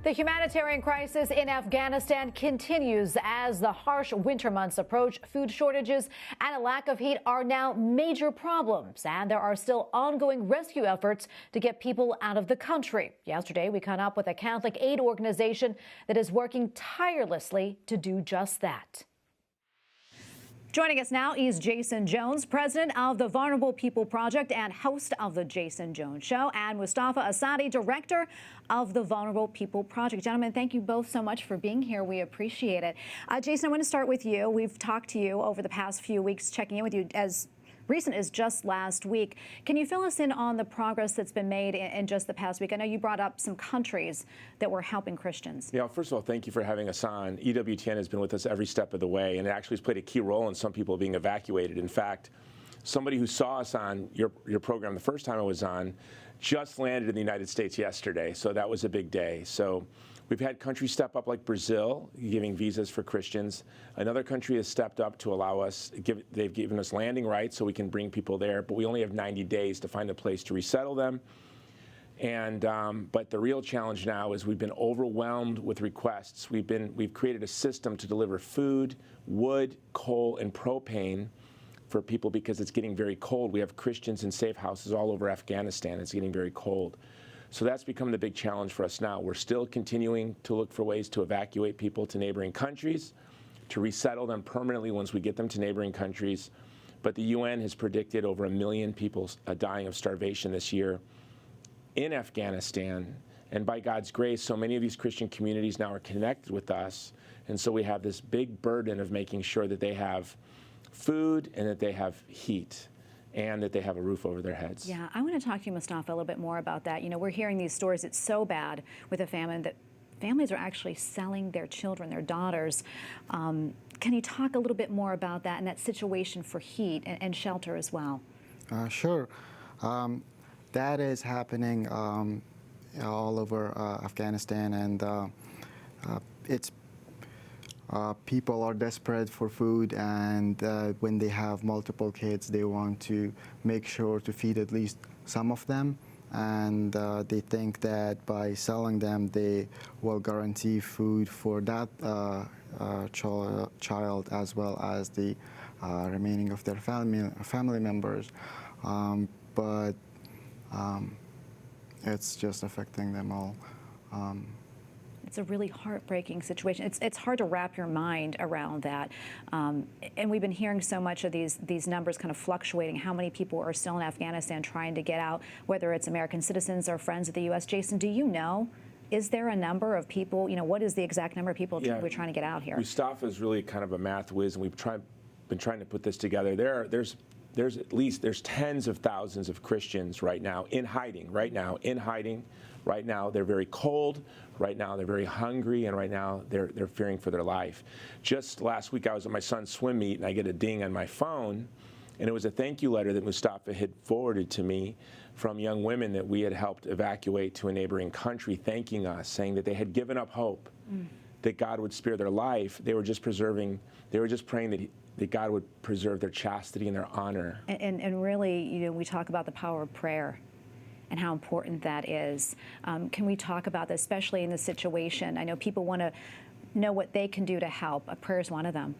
The humanitarian crisis in Afghanistan continues as the harsh winter months approach. Food shortages and a lack of heat are now major problems, and there are still ongoing rescue efforts to get people out of the country. Yesterday, we caught up with a Catholic aid organization that is working tirelessly to do just that. Joining us now is Jason Jones, president of the Vulnerable People Project and host of the Jason Jones Show, and Mustafa Assady, director of the Vulnerable People Project. Gentlemen, thank you both so much for being here. We appreciate it. Jason, I want to start with you. We've talked to you over the past few weeks, checking in with you as recent as just last week. Can you fill us in on the progress that's been made in just the past week? I know you brought up some countries that were helping Christians. Yeah, first of all, thank you for having us on. EWTN has been with us every step of the way, and it actually has played a key role in some people being evacuated. In fact, somebody who saw us on your program the first time I was on just landed in the United States yesterday, so that was a big day. So we've had countries step up like Brazil, giving visas for Christians. Another country has stepped up to allow us, they've given us landing rights so we can bring people there, but we only have 90 days to find a place to resettle them. And but the real challenge now is we've been overwhelmed with requests. We've created a system to deliver food, wood, coal, and propane for people because it's getting very cold. We have Christians in safe houses all over Afghanistan. It's getting very cold. So that's become the big challenge for us now. We're still continuing to look for ways to evacuate people to neighboring countries, to resettle them permanently once we get them to neighboring countries. But the UN has predicted over 1 million people dying of starvation this year in Afghanistan. And by God's grace, so many of these Christian communities now are connected with us. And so we have this big burden of making sure that they have food and that they have heat, and that they have a roof over their heads. Yeah, I want to talk to you, Mustafa, a little bit more about that. You know, we're hearing these stories. It's so bad with a famine that families are actually selling their children, their daughters. Can you talk a little bit more about that and that situation for heat and shelter as well? Sure. That is happening all over Afghanistan, and it's people are desperate for food, and when they have multiple kids, they want to make sure to feed at least some of them, and they think that by selling them, they will guarantee food for that child as well as the remaining of their family members. But it's just affecting them all. It's a really heartbreaking situation. It's hard to wrap your mind around that. And we've been hearing so much of these numbers kind of fluctuating, how many people are still in Afghanistan trying to get out, whether it's American citizens or friends of the U.S. Jason, do you know? Is there a number of people, what is the exact number of people we're trying to get out here? Mustafa is really kind of a math whiz, and we've been trying to put this together. There's tens of thousands of Christians right now in hiding. Right now, they're very cold. Right now, they're very hungry, and right now, they're fearing for their life. Just last week, I was at my son's swim meet, and I get a ding on my phone, and it was a thank you letter that Mustafa had forwarded to me from young women that we had helped evacuate to a neighboring country, thanking us, saying that they had given up hope, that God would spare their life. They were just praying that God would preserve their chastity and their honor. And really, we talk about the power of prayer and how important that is. Can we talk about this, especially in this situation? I know people want to know what they can do to help. Prayer is one of them.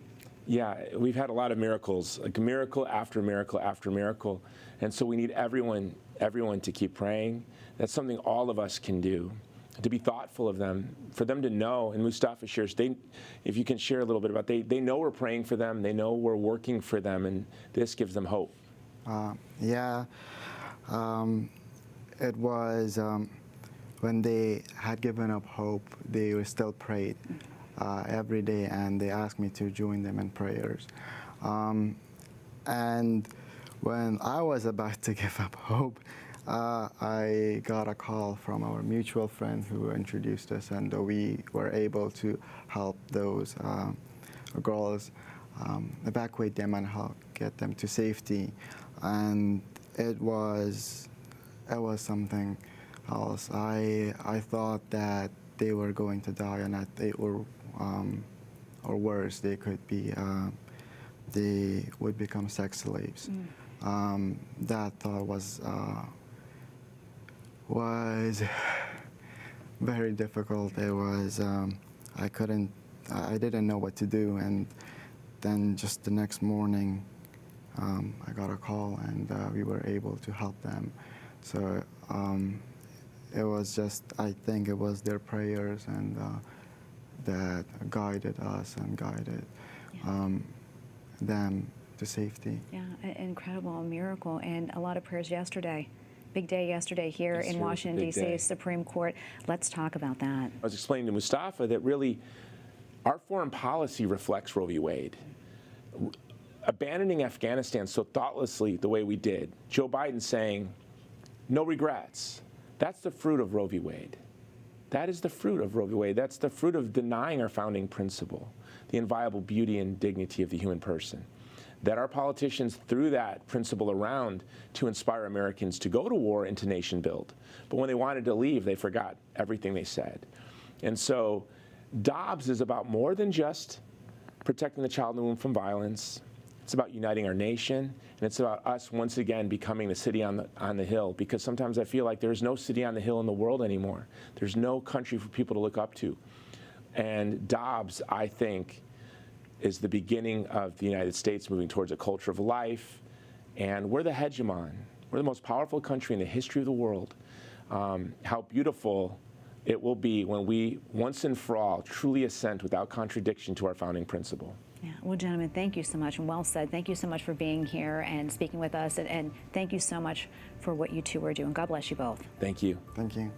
Yeah, we've had a lot of miracles, like miracle after miracle after miracle. And so we need everyone to keep praying. That's something all of us can do, to be thoughtful of them, for them to know. And Mustafa shares, if you can share a little bit about, they know we're praying for them, they know we're working for them, and this gives them hope. It was when they had given up hope, they were still prayed every day, and they asked me to join them in prayers. And when I was about to give up hope, I got a call from our mutual friend who introduced us, and we were able to help those girls, evacuate them and help get them to safety. And it was something else. I thought that they were going to die, and that they were, or worse, they would become sex slaves. That thought was very difficult. It was, I didn't know what to do, and then just the next morning, I got a call, and we were able to help them. So it was just, I think it was their prayers and that guided us and guided them to safety. Yeah, an incredible miracle, and a lot of prayers yesterday. Big day yesterday here in Washington, D.C., Supreme Court. Let's talk about that. I was explaining to Mustafa that really our foreign policy reflects Roe v. Wade. Abandoning Afghanistan so thoughtlessly the way we did, Joe Biden saying, no regrets, that's the fruit of Roe v. Wade. That is the fruit of Roe v. Wade. That's the fruit of denying our founding principle, the inviolable beauty and dignity of the human person. That our politicians threw that principle around to inspire Americans to go to war and to nation build. But when they wanted to leave, they forgot everything they said. And so Dobbs is about more than just protecting the child in the womb from violence. It's about uniting our nation, and it's about us once again becoming the city on the hill, because sometimes I feel like there's no city on the hill in the world anymore. There's no country for people to look up to. And Dobbs, I think, is the beginning of the United States moving towards a culture of life, and we're the hegemon. We're the most powerful country in the history of the world. How beautiful it will be when we, once and for all, truly assent without contradiction to our founding principle. Yeah. Well, gentlemen, thank you so much, and well said. Thank you so much for being here and speaking with us, and thank you so much for what you two are doing. God bless you both. Thank you. Thank you.